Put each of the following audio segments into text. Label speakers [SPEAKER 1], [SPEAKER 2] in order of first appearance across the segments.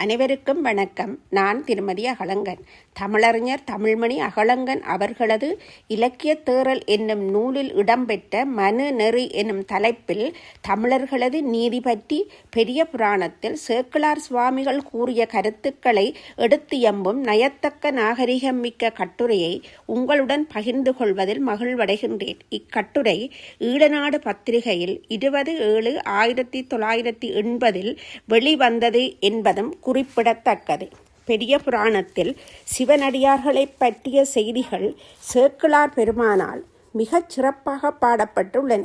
[SPEAKER 1] அனைவருக்கும் வணக்கம். நான் திருமதி அகலங்கன். தமிழறிஞர் தமிழ்மணி அகலங்கன் அவர்களது இலக்கிய தேறல் என்னும் நூலில் இடம்பெற்ற மனு நெறி என்னும் தலைப்பில் தமிழர்களது நீதி பற்றி பெரிய புராணத்தில் சேக்கிழார் சுவாமிகள் கூறிய கருத்துக்களை எடுத்தியம்பும் நயத்தக்க நாகரிகம் மிக்க கட்டுரையை உங்களுடன் பகிர்ந்து கொள்வதில் மகிழ்வடைகின்றேன். இக்கட்டுரை ஈழநாடு பத்திரிகையில் 20/7/1980 வெளிவந்தது என்பதும் குறிப்பிடத்தக்கது. பெரிய புராணத்தில் சிவனடியார்களை பற்றிய செய்திகள் சேக்கிழார் பெருமானால் மிகச் சிறப்பாக பாடப்பட்டுள்ளன.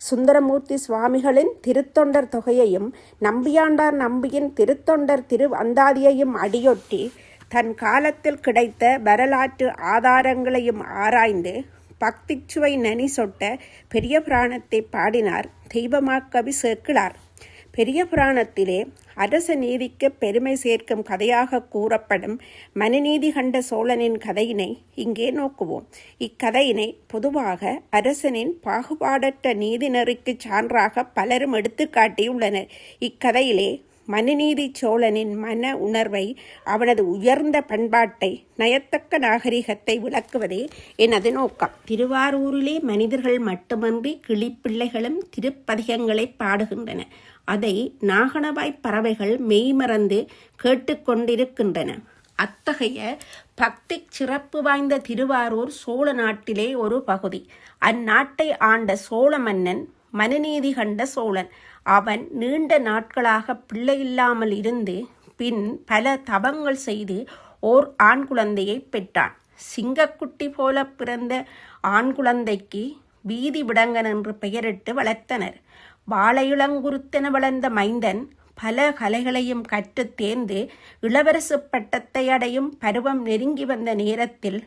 [SPEAKER 1] சுந்தரமூர்த்தி சுவாமிகளின் திருத்தொண்டர் தொகையையும் நம்பியாண்டார் நம்பியின் திருத்தொண்டர் திருவந்தாதியையும் அடியொட்டி தன் காலத்தில் கிடைத்த வரலாற்று ஆதாரங்களையும் ஆராய்ந்து பக்திச்சுவை நனி சொட்ட பெரிய புராணத்தை பாடினார் தெய்வமாக்கவி சேக்கிழார். பெரிய புராணத்திலே அரச நீதிக்கு பெருமை சேர்க்கும் கதையாக கூறப்படும் மனுநீதி கண்ட சோழனின் கதையினை இங்கே நோக்குவோம். இக்கதையினை பொதுவாக அரசனின் பாகுபாடற்ற நீதி நெறிக்கு சான்றாக பலரும் எடுத்து காட்டியுள்ளனர். இக்கதையிலே மனுநீதி சோழனின் மன உணர்வை, அவனது உயர்ந்த பண்பாட்டை, நயத்தக்க நாகரிகத்தை விளக்குவதே எனது நோக்கம். திருவாரூரிலே மனிதர்கள் மட்டுமன்றி கிளிப்பிள்ளைகளும் திருப்பதிகங்களை பாடுகின்றன. அதை நாகணவாய் பறவைகள் மெய்மறந்து கேட்டுக்கொண்டிருக்கின்றன. அத்தகைய பக்தி சிறப்பு வாய்ந்த திருவாரூர் சோழ நாட்டிலே ஒரு பகுதி. அந்நாட்டை ஆண்ட சோழ மன்னன் மனுநீதி கண்ட சோழன். அவன் நீண்ட நாட்களாக பிள்ளையில்லாமல் இருந்து பின் பல தவங்கள் செய்து ஓர் ஆண் குழந்தையை பெற்றான். சிங்கக்குட்டி போல பிறந்த ஆண் குழந்தைக்கு வீதி விடங்கன் என்று பெயரிட்டு வளர்த்தனர். வாழையிளங்குருத்தென வளர்ந்த மைந்தன் பல கலைகளையும் கற்று தேர்ந்து இளவரசு பட்டத்தை அடையும் பருவம் நெருங்கி வந்த நேரத்தில்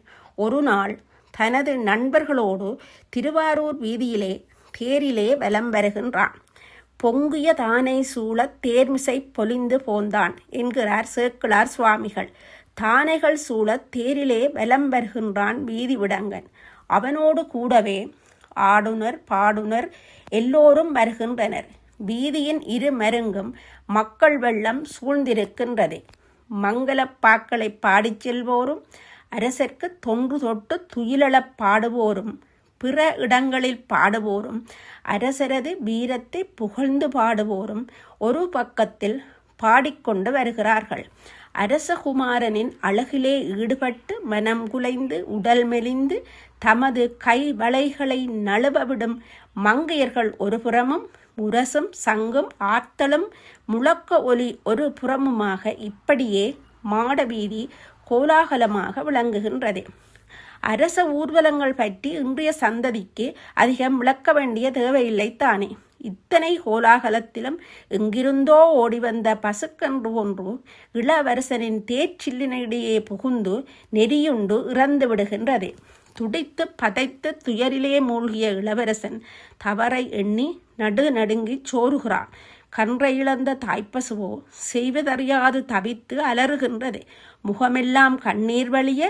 [SPEAKER 1] ஒரு நாள் தனது நண்பர்களோடு திருவாரூர் வீதியிலே தேரிலே வலம் வருகின்றான். பொங்கிய தானை சூழ தேர்மிசை பொலிந்து போந்தான் என்கிறார் சேக்கிழார் சுவாமிகள். தானைகள் சூழ தேரிலே வலம் வருகின்றான் வீதி விடங்கன். அவனோடு கூடவே ஆடுனர் பாடுனர் எல்லோரும் வருகின்றனர். வீதியின் இரு மருங்கும் மக்கள் வெள்ளம் சூழ்ந்திருக்கின்றது. மங்களப்பாக்களை பாடிச் செல்வோரும், அரசர்க்கு தொன்று தொட்டு துயிலெழப் பாடுவோரும், பிற இடங்களில் பாடுவோரும், அரசரது வீரத்தை புகழ்ந்து பாடுவோரும் ஒரு பக்கத்தில் பாடிக்கொண்டு வருகிறார்கள். அரசகுமாரனின் அழகிலே ஈடுபட்டு மனம் குலைந்து உடல் மெலிந்து தமது கை வளைகளை நழுவவிடும் மங்கையர்கள் ஒரு புறமும், முரசும் சங்கும் ஆத்தலும் முழக்க ஒலி ஒரு புறமுமாக இப்படியே மாடவீதி கோலாகலமாக விளங்குகின்றது. அரச ஊர்வலங்கள் பற்றி இன்றைய சந்ததிக்கு அதிகம் விளக்க வேண்டிய தேவையில்லை தானே. இத்தனை கோலாகலத்திலும் எங்கிருந்தோ ஓடிவந்த பசுக்கன்று ஒன்று இளவரசனின் தேர்ச்சில்லினிடையே புகுந்து நெறியுண்டு இறந்து விடுகின்றது. துடித்து பதைத்து துயரிலே மூழ்கிய இளவரசன் தவறை எண்ணி நடுங்கி சோறுகிறான். கன்றை இழந்த தாய்ப்பசுவோ செய்வதறியாது தவித்து அலறுகின்றது. முகமெல்லாம் கண்ணீர் வழிய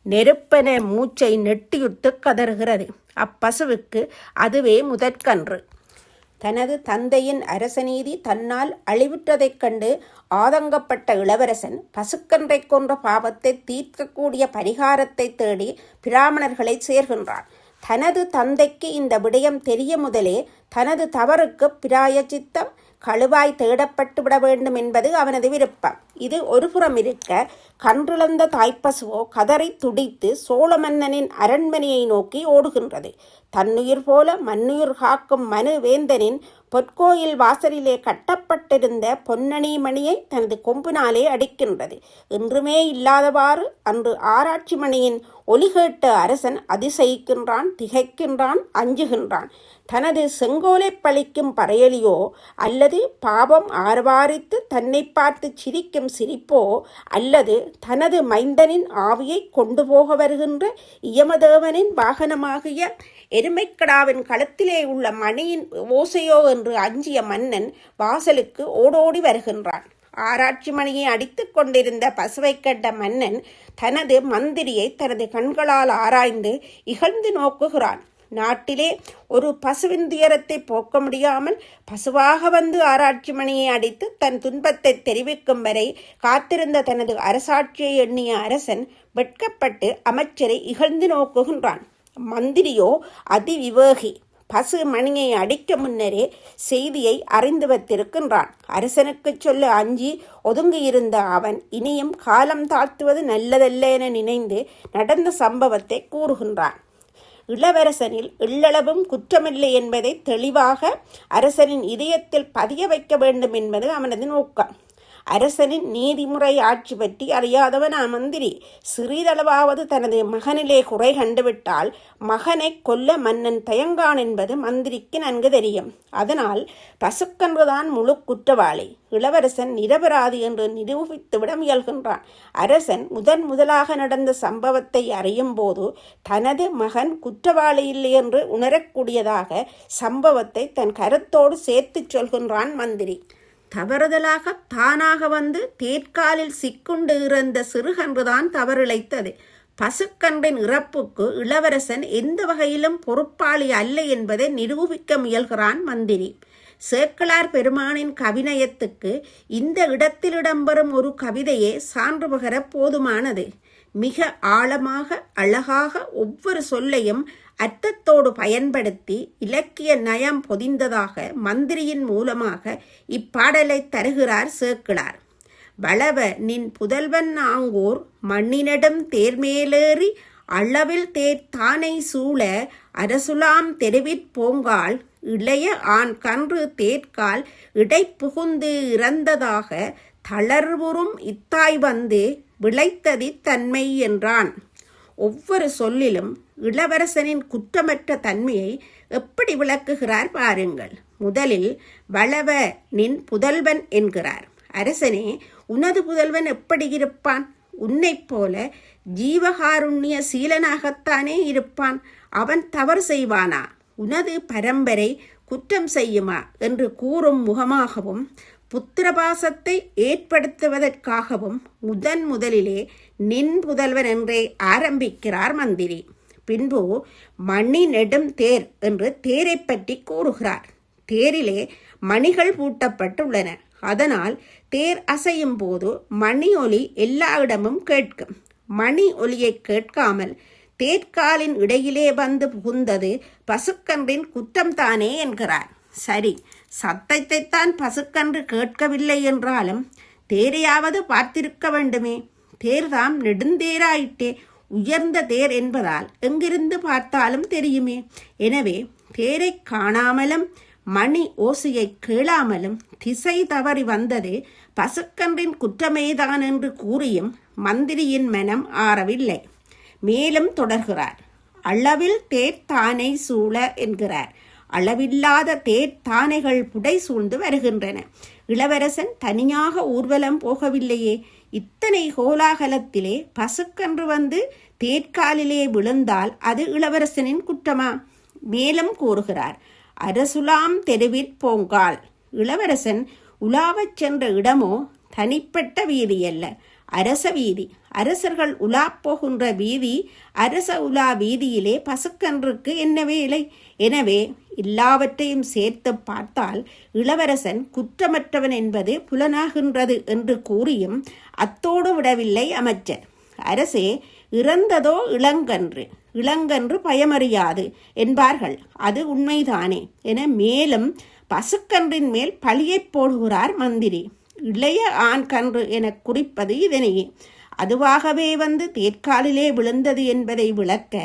[SPEAKER 1] நெருப்பென மூச்சை நெட்டியுட்டு கதறுகிறது. அப்பசுவுக்கு அதுவே முதற்கன்று. தனது தந்தையின் அரசநீதி தன்னால் அழிவுற்றதைக் கண்டு ஆதங்கப்பட்ட இளவரசன் பசுக்கன்றை கொன்ற பாவத்தை தீர்க்கக்கூடிய பரிகாரத்தை தேடி பிராமணர்களை சேர்கின்றான். தனது தந்தைக்கு இந்த விடயம் தெரிய முதலே தனது தவறுக்கு பிராயச்சித்தம் கழுவாய் தேடப்பட்டு விட வேண்டும் என்பது அவனது விருப்பம். இது ஒரு புறம் இருக்க, கன்றிழந்த தாய்ப்பசுவோ கதறி துடித்து சோழ மன்னனின் அரண்மனையை நோக்கி ஓடுகின்றது. தன்னுயிர் போல மண்ணுயிர் காக்கும் மனு வேந்தனின் பொற்கோயில் வாசலிலே கட்டப்பட்டிருந்த பொன்னணி மணியை தனது கொம்பினாலே அடிக்கின்றது. இன்றுமே இல்லாதவாறு அன்று ஆராய்ச்சி மணியின் ஒலி கேட்ட அரசன் அதிசயிக்கின்றான், திகைக்கின்றான், அஞ்சுகின்றான். தனது செங்கோலை பழிக்கும் பறையலியோ அல்லது பாவம் ஆர்வாரித்து தன்னை பார்த்து சிரிக்கும் சிரிப்போ அல்லது தனது மைந்தனின் ஆவியை கொண்டு போக வருகின்ற இயமதேவனின் வாகனமாகிய எருமைக்கடாவின் களத்திலே உள்ள மணியின் ஓசையோ என்று அஞ்சிய மன்னன் வாசலுக்கு ஓடோடி வருகின்றான். ஆராய்ச்சி மணியை அடித்து கொண்டிருந்த பசுவை கண்ட மன்னன் தனது மந்திரியை தனது கண்களால் ஆராய்ந்து இகழ்ந்து நோக்குகிறான். நாட்டிலே ஒரு பசுவின் துயரத்தை போக்க முடியாமல் பசுவாக வந்து ஆராய்ச்சி மணியை அடித்து தன் துன்பத்தை தெரிவிக்கும் வரை காத்திருந்த தனது அரசாட்சியை எண்ணிய அரசன் வெட்கப்பட்டு அமைச்சரை இகழ்ந்து நோக்குகின்றான். மந்திரியோ அதிவிவேகி. பசு மணியை அடிக்க முன்னரே செய்தியை அறிந்து வைத்திருக்கின்றான். அரசனுக்கு சொல்ல அஞ்சி ஒதுங்கியிருந்த அவன் இனியும் காலம் தாழ்த்துவது நல்லதல்ல என நினைந்து நடந்த சம்பவத்தை கூறுகின்றான். இளவரசனில் எள்ளளவும் குற்றமில்லை என்பதை தெளிவாக அரசனின் இதயத்தில் பதிய வைக்க வேண்டும் என்பது அவனது நோக்கம். அரசனின் நீதிமுறை ஆட்சி பற்றி அறியாதவன் மந்திரி. சிறிதளவாவது தனது மகனிலே குறை கண்டுவிட்டால் மகனை கொல்ல மன்னன் தயங்கான் என்பது மந்திரிக்கு நன்கு தெரியும். அதனால் பசுக்கன்றுதான் முழு குற்றவாளி. இளவரசன் நிரபராதி என்று நிரூபித்துவிட முயல்கின்றான். அரசன் முதலாக நடந்த சம்பவத்தை அறியும் போது தனது மகன் குற்றவாளி இல்லை என்று உணரக்கூடியதாக சம்பவத்தை தன் கருத்தோடு சேர்த்து சொல்கின்றான் மந்திரி. தவறுதலாக தானாக வந்து தேர்காலில் சிக்குண்டு இறந்த சிறுகன்றுதான் தவறிழைத்தது. பசுக்கன்றின் இறப்புக்கு இளவரசன் எந்த வகையிலும் பொறுப்பாளி அல்ல என்பதை நிரூபிக்க முயல்கிறான் மந்திரி. சேக்கிழார் பெருமானின் கவிநயத்துக்கு இந்த இடத்தில் இடம்பெறும் ஒரு கவிதையே சான்று பகர போதுமானது. மிக ஆழமாக அழகாக ஒவ்வொரு சொல்லையும் அர்த்தத்தோடு பயன்படுத்தி இலக்கிய நயம் பொதிந்ததாக மந்திரியின் மூலமாக இப்பாடலை தருகிறார் சேக்கிழார். வளவ நின் புதல்வன் ஆங்கோர் மண்ணினடம் தேர்மேலேறி அளவில் தேர்த்தானை சூழ அரசுலாம் தெருவிற் போங்கால் இளைய ஆண் கன்று தேர்கால் இடை புகுந்து இறந்ததாக தளர்வுறும் இத்தாய் வந்து விளைத்ததி தன்மை என்றான். ஒவ்வொரு சொல்லிலும் இளவரசனின் குற்றமற்ற தன்மையை எப்படி விளக்குகிறார் பாருங்கள். முதலில் வளவ நின் புதல்வன் என்கிறார். அரசனே, உனது புதல்வன் எப்படி இருப்பான்? உன்னைப் போல ஜீவகாருண்ய சீலனாகத்தானே இருப்பான். அவன் தவறு செய்வானா? உனது பரம்பரை குற்றம் செய்யுமா என்று கூறும் முகமாகவும் புத்திரபாசத்தை ஏற்படுத்துவதற்காகவும் முதலிலே நின் புதல்வன் என்றே ஆரம்பிக்கிறார் மந்திரி. பின்பு மணி நெடும் தேர் என்று தேரை பற்றி கூறுகிறார். தேரிலே மணிகள் பூட்டப்பட்டுள்ளன. அதனால் தேர் அசையும் போது மணி ஒலி எல்லா இடமும் கேட்கும். மணி ஒலியை கேட்காமல் தேர்காலின் இடையிலே வந்து புகுந்தது பசுக்கன்றின் குற்றம்தானே என்கிறார். சரி, சத்தத்தைத்தான் பசுக்கன்று கேட்கவில்லை என்றாலும் தேரையாவது பார்த்திருக்க வேண்டுமே. தேர்தாம் நெடுந்தேராயிட்டே, உயர்ந்த தேர் என்பதால் எங்கிருந்து பார்த்தாலும் தெரியுமே. எனவே தேரை காணாமலும் மணி ஓசையை கேளாமலும் திசை தவறி வந்தது பசுக்கன்றின் குற்றமேதான் என்று கூறியும் மந்திரியின் மனம் ஆறவில்லை. மேலும் தொடர்கிறார். அளவில் தேர்த்தானை சூழ என்கிறார். அளவில்லாத தேர்த்தானைகள் புடை சூழ்ந்து வருகின்றன. இளவரசன் தனியாக ஊர்வலம் போகவில்லையே. இத்தனை கோலாகலத்திலே பசுக்கன்று வந்து தேர்காலிலே விழுந்தால் அது இளவரசனின் குற்றமா? மேலும் கூறுகிறார். அரசுலாம் தெருவிற் போங்கால். இளவரசன் உலாவச் சென்ற இடமோ தனிப்பட்ட வீதி அல்ல, அரச வீதி. அரசர்கள் உலா போகின்ற வீதி அரச உலா வீதியிலே பசுக்கன்றுக்கு என்ன வேலை? எனவே எல்லாவற்றையும் சேர்த்து பார்த்தால் இளவரசன் குற்றமற்றவன் என்பது புலனாகின்றது என்று கூறியும் அத்தோடு விடவில்லை அமைச்சர். அரசே, இறந்ததோ இளங்கன்று, இளங்கன்று பயமறியாது என்பார்கள். அது உண்மைதானே என மேலும் பசுக்கன்றின் மேல் பழியை போடுகிறார் மந்திரி. இளைய ஆண் கன்று என குறிப்பது இதனையே. அதுவாகவே வந்து தேர்காலிலே விழுந்தது என்பதை விளக்க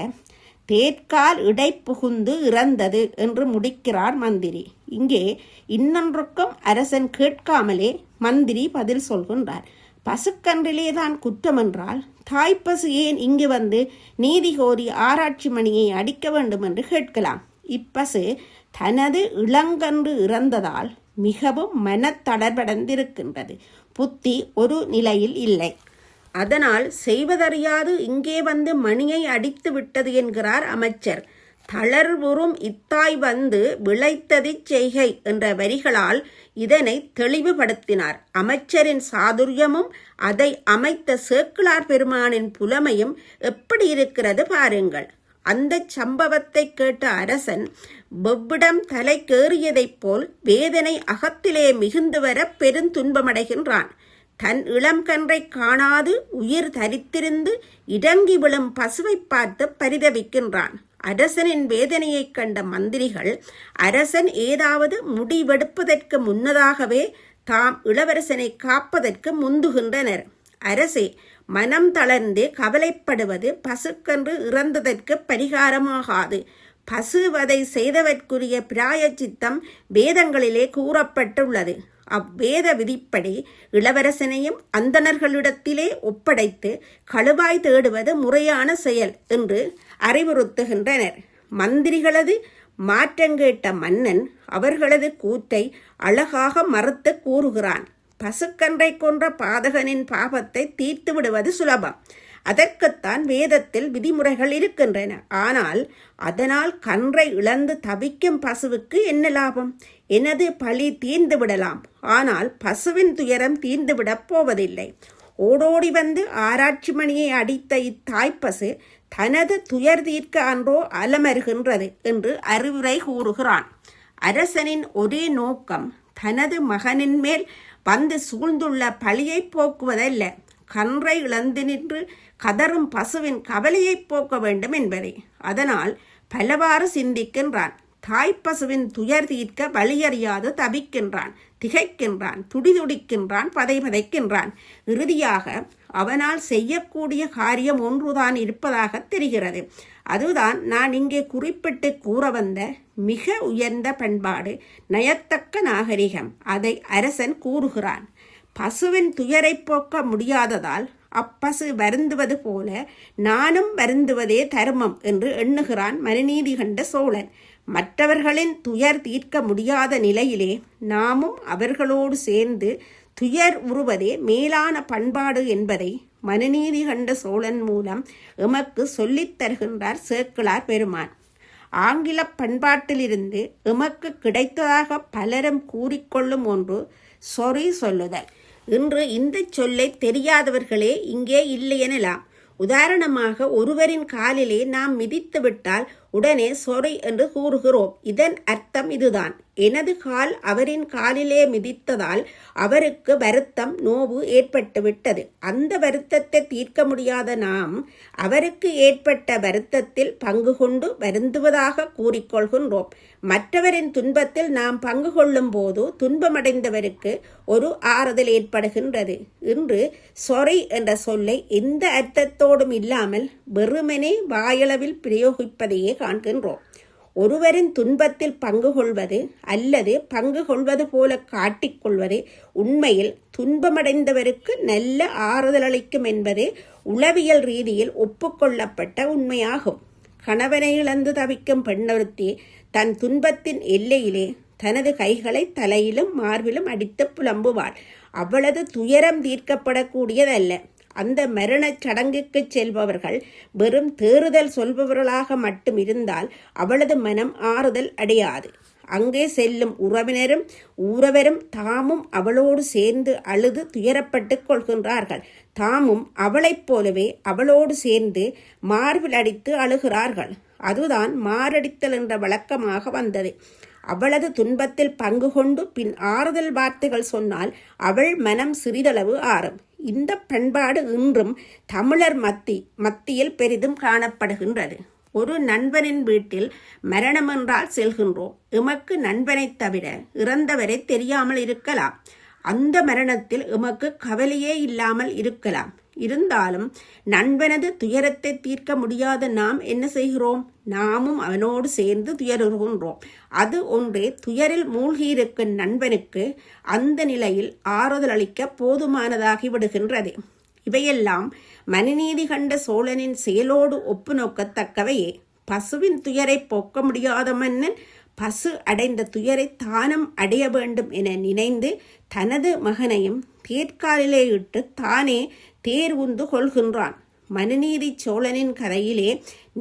[SPEAKER 1] தேர்கால் இடை புகுந்து இறந்தது என்று முடிக்கிறார் மந்திரி. இங்கே இன்னொன்றுக்கும் அரசன் கேட்காமலே மந்திரி பதில் சொல்கின்றார். பசுக்கன்றிலேதான் குற்றம் என்றால் தாய்ப்பசு ஏன் இங்கு வந்து நீதி கோரி ஆராய்ச்சி மணியை அடிக்க வேண்டும் என்று கேட்கலாம். இப்பசு தனது இளங்கன்று இறந்ததால் மிகவும் மனத்தளர்வடைந்திருக்கின்றது. புத்தி ஒரு நிலையில் இல்லை. அதனால் செய்வதறியாது இங்கே வந்து மணியை அடித்து விட்டது என்கிறார் அமைச்சர். தளர்வுறும் இத்தாய் வந்து விளைத்ததிச் செய்கை என்ற வரிகளால் இதனை தெளிவுபடுத்தினார். அமைச்சரின் சாதுரியமும் அதை அமைத்த சேக்கிழார் பெருமானின் புலமையும் எப்படி இருக்கிறது பாருங்கள். அந்த சம்பவத்தை கேட்ட அரசன் வெவ்விடம் தலைக்கேறியதைப் போல் வேதனை அகத்திலே மிகுந்து வர பெருந்துன்பமடைகின்றான். தன் இளம்கன்றை காணாது உயிர் தரித்திருந்து இடங்கி விழும் பசுவை பார்த்து பரிதவிக்கின்றான். அரசனின் வேதனையைக் கண்ட மந்திரிகள் அரசன் ஏதாவது முடிவெடுப்பதற்கு முன்னதாகவே தாம் இளவரசனை காப்பதற்கு முந்துகின்றனர். அரசே, மனம் தளர்ந்து கவலைப்படுவது பசுக்கன்று இறந்ததற்கு பரிகாரமாகாது. பசுவதை செய்தவர்க்குரிய பிராயச்சித்தம் வேதங்களிலே கூறப்பட்டுள்ளது. அவ்வேத விதிப்படி இளவரசனையும் அந்தணர்களிடத்திலே ஒப்படைத்து கழுவாய் தேடுவது முறையான செயல் என்று அறிவுறுத்துகின்றனர். மந்திரிகளது மாற்றங்கேட்ட மன்னன் அவர்களது கூற்றை அழகாக மறுத்து கூறுகிறான். பசுக்கன்றை கொன்ற பாதகனின் பாபத்தை தீர்த்து விடுவது சுலபம். அதற்குத்தான் வேதத்தில் விதிமுறைகள் இருக்கின்றன. ஆனால் அதனால் கன்றை இழந்து தவிக்கும் பசுவுக்கு என்ன லாபம்? எனது பழி தீர்ந்து விடலாம், ஆனால் பசுவின் துயரம் தீர்ந்துவிடப் போவதில்லை. ஓடோடி வந்து ஆராய்ச்சி மணியை அடித்த இத்தாய்ப்பசு தனது துயர் தீர்க்க அன்றோ அலமருகின்றது என்று அறிவுரை கூறுகிறான். அரசனின் ஒரே நோக்கம் தனது மகனின் மேல் வந்து சூழ்ந்துள்ள பழியை போக்குவதல்ல, கன்றை இழந்து நின்று கதறும் பசுவின் கவலையை போக்க வேண்டும் என்பதே. அதனால் பலவாறு சிந்திக்கின்றான். தாய்ப்பசுவின் துயர் தீர்க்க வழியறியாது தவிக்கின்றான், திகைக்கின்றான், துடிதுடிக்கின்றான், பதைபதைக்கின்றான். இறுதியாக அவனால் செய்யக்கூடிய காரியம் ஒன்றுதான் இருப்பதாக தெரிகிறது. அதுதான் நான் இங்கே குறிப்பிட்டு கூற வந்த மிக உயர்ந்த பண்பாடு, நயத்தக்க நாகரிகம். அதை அரசன் கூறுகிறான். பசுவின் துயரை போக்க முடியாததால் அப்பசு வருந்துவது போல நானும் வருந்துவதே தர்மம் என்று எண்ணுகிறான் மனுநீதி கண்ட சோழன். மற்றவர்களின் துயர் தீர்க்க முடியாத நிலையிலே நாமும் அவர்களோடு சேர்ந்து துயர் உறுவதே மேலான பண்பாடு என்பதை மனுநீதி கண்ட சோழன் மூலம் எமக்கு சொல்லித் தருகின்றார் சேக்கிழார் பெருமான். ஆங்கில பண்பாட்டிலிருந்து எமக்கு கிடைத்ததாக பலரும் கூறிக்கொள்ளும் ஒன்று சொறி சொல்லுதல். இன்று இந்த சொல்லை தெரியாதவர்களே இங்கே இல்லை எனலாம். உதாரணமாக, ஒருவரின் காலிலே நாம் மிதித்து விட்டால் உடனே சொறி என்று கூறுகிறோம். இதன் அர்த்தம் இதுதான். எனது கால் அவரின் காலிலே மிதித்ததால் அவருக்கு வருத்தம், நோவு ஏற்பட்டுவிட்டது. அந்த வருத்தத்தை தீர்க்க முடியாத நாம் அவருக்கு ஏற்பட்ட வருத்தத்தில் பங்கு கொண்டு வருந்துவதாக கூறிக்கொள்கின்றோம். மற்றவரின் துன்பத்தில் நாம் பங்கு கொள்ளும் போது துன்பமடைந்தவருக்கு ஒரு ஆறுதல் ஏற்படுகின்றது. இன்று சொறி என்ற சொல்லை எந்த அர்த்தத்தோடும் இல்லாமல் வெறுமனே வாயளவில் பிரயோகிப்பதையே காண்கின்றோம். ஒருவரின் துன்பத்தில் பங்கு கொள்வது அல்லது பங்கு கொள்வது போல காட்டிக்கொள்வது உண்மையில் துன்பமடைந்தவருக்கு நல்ல ஆறுதல் அளிக்கும் என்பது உளவியல் ரீதியில் ஒப்புக்கொள்ளப்பட்ட உண்மையாகும். கணவனை இழந்து தவிக்கும் பெண்ணொருத்தி தன் துன்பத்தின் எல்லையிலே தனது கைகளை தலையிலும் மார்பிலும் அடித்து புலம்புவாள். அவளது துயரம் தீர்க்கப்படக்கூடியதல்ல. அந்த மரணச் சடங்குக்கு செல்பவர்கள் வெறும் தேறுதல் சொல்பவர்களாக மட்டும் இருந்தால் அவளது மனம் ஆறுதல் அடையாது. அங்கே செல்லும் உறவினரும் ஊரவரும் தாமும் அவளோடு சேர்ந்து அழுது துயரப்பட்டு கொள்கின்றார்கள். தாமும் அவளைப் போலவே அவளோடு சேர்ந்து மார்பில் அடித்து அழுகிறார்கள். அதுதான் மாரடித்தல் என்ற வழக்கமாக வந்தது. அவளது துன்பத்தில் பங்கு கொண்டு பின் ஆறுதல் வார்த்தைகள் சொன்னால் அவள் மனம் சிறிதளவு ஆறும். இந்த பண்பாடு இன்றும் தமிழர் மத்தியில் பெரிதும் காணப்படுகின்றது. ஒரு நண்பனின் வீட்டில் மரணம் என்றால் செல்கின்றோம். எமக்கு நண்பனைத் தவிர இறந்தவரை தெரியாமல் இருக்கலாம். அந்த மரணத்தில் எமக்கு கவலையே இல்லாமல் இருக்கலாம். இருந்தாலும் நண்பனது துயரத்தை தீர்க்க முடியாத நாம் என்ன செய்கிறோம்? நாமும் அவனோடு சேர்ந்து துயருகின்றோம். அது ஒன்றே துயரில் மூழ்கியிருக்கும் நண்பனுக்கு அந்த நிலையில் ஆறுதல் அளிக்க போதுமானதாகி விடுகின்றது. இவையெல்லாம் மனுநீதி கண்ட சோழனின் செயலோடு ஒப்பு நோக்கத்தக்கவையே. பசுவின் துயரை போக்க முடியாத மன்னன் பசு அடைந்த துயரை தானும் அடைய வேண்டும் என நினைந்து தனது மகனையும் தேர்காலிலே இட்டு தானே தேர் உந்து கொள்கின்றான். மனுநீதி சோழனின் கதையிலே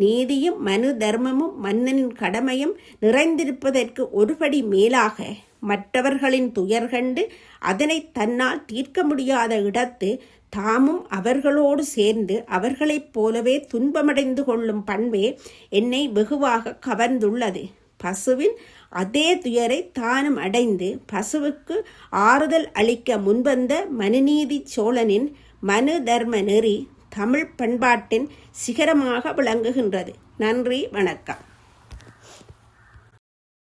[SPEAKER 1] நீதியும் மனு தர்மமும் மன்னனின் கடமையும் நிறைந்திருப்பதற்கு ஒருபடி மேலாக மற்றவர்களின் துயர் கண்டு அதனை தன்னால் தீர்க்க முடியாத இடத்து தாமும் அவர்களோடு சேர்ந்து அவர்களைப் போலவே துன்பமடைந்து கொள்ளும் பண்பே என்னை வெகுவாக கவர்ந்துள்ளது. பசுவின் அதே துயரை தானும் அடைந்து பசுவுக்கு ஆறுதல் அளிக்க முன்வந்த மனுநீதி சோழனின் மனு தர்ம நெறி தமிழ் பண்பாட்டின் சிகரமாக விளங்குகின்றது. நன்றி, வணக்கம்.